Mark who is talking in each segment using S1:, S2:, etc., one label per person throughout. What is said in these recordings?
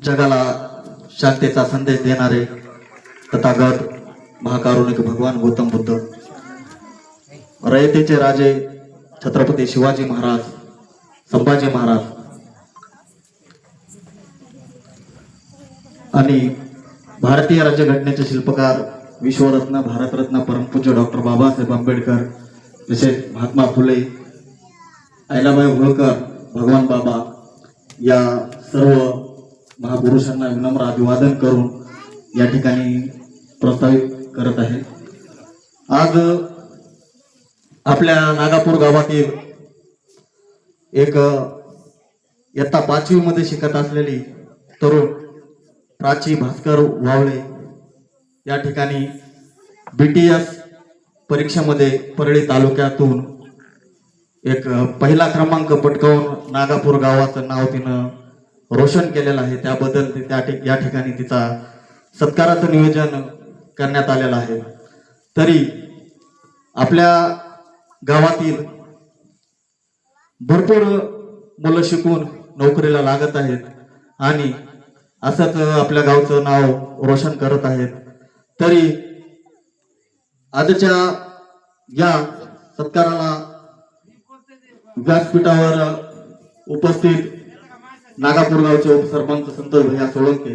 S1: जगाला शांतीचा संदेश देणारे तथागत महाकारुणिक भगवान गौतम बुद्ध, रयतेचे राजे छत्रपती शिवाजी महाराज, संभाजी महाराज आणि भारतीय राज्यघटनेचे शिल्पकार विश्वरत्न भारतरत्न परमपूज्य डॉक्टर बाबासाहेब आंबेडकर, तसेच महात्मा फुले, अहिल्याबाई होळकर, भगवान बाबा या सर्व महापुरुषांना विनम्र अभिवादन करून या ठिकाणी प्रस्तावित करत आहे। आज आपल्या नागापूर गावातील एक इयत्ता 5वी मध्ये शिकत असलेली तरुण प्राची भास्कर वावळे या ठिकाणी BTS परीक्षेमध्ये परळी तालुक्यातून एक पहिला क्रमांक पटकावून नागापूर गावाचं नाव तिनं रोशन केलेलं आहे। त्याबद्दल या ठिकाणी तिचा सत्काराचं नियोजन करण्यात आलेलं आहे। तरी आपल्या गावातील भरपूर मुलं शिकून नोकरीला लागत आहेत आणि असंच आपल्या गावचं नाव रोशन करत आहेत। तरी आजच्या या सत्काराला व्यासपीठावर उपस्थित नागापूर गावचे उपसरपंच संतोष भैया सोळंके,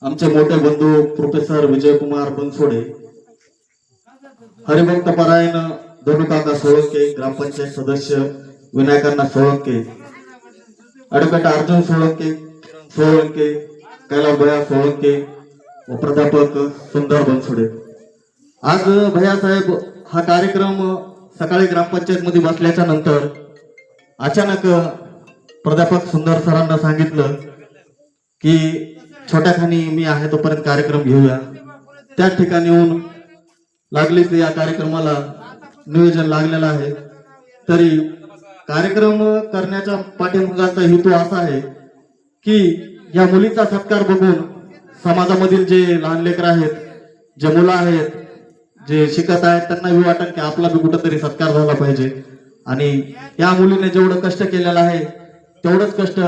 S1: आमचे मोठे बंधू प्रोफेसर विजयकुमार बनसोडे, हरिभक्त परायण धनुकाका सोळंके, ग्रामपंचायत सदस्य विनायकांना सोळंके, ॲडव्होकेट अर्जुन सोळंके, कैलास भैया सोळंके व प्राध्यापक सुंदर बनसोडे। आज भैया साहेब हा कार्यक्रम सकाळी ग्रामपंचायत मध्ये बसल्याच्या नंतर अचानक प्राध्यापक सुंदर सरांना सांगितलं की छोट्याखानी मी आहे तोपर्यंत कार्यक्रम घेऊया। त्याच ठिकाणी येऊन लागलीच या कार्यक्रमाला नियोजन लागलेलं आहे। तरी कार्यक्रम करण्याच्या पाठीमागचा हेतू असा आहे की या मुलीचा सत्कार बघून समाजामधील जे लहान लेकर आहेत, जे मुलं आहेत, जे शिकत आहेत, त्यांना ही वाटतं की आपला बी कुठेतरी सत्कार झाला पाहिजे। आणि या मुलीने जेवढं कष्ट केलेलं आहे तेवढंच कष्ट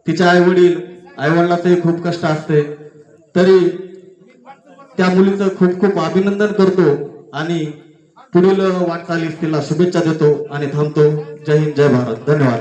S1: तिच्या आई वडिलांचंही खूप कष्ट असते। तरी त्या मुलीचं खूप खूप अभिनंदन करतो आणि पुढील वाटचालीस तिला शुभेच्छा देतो आणि थांबतो। जय हिंद, जय भारत, धन्यवाद।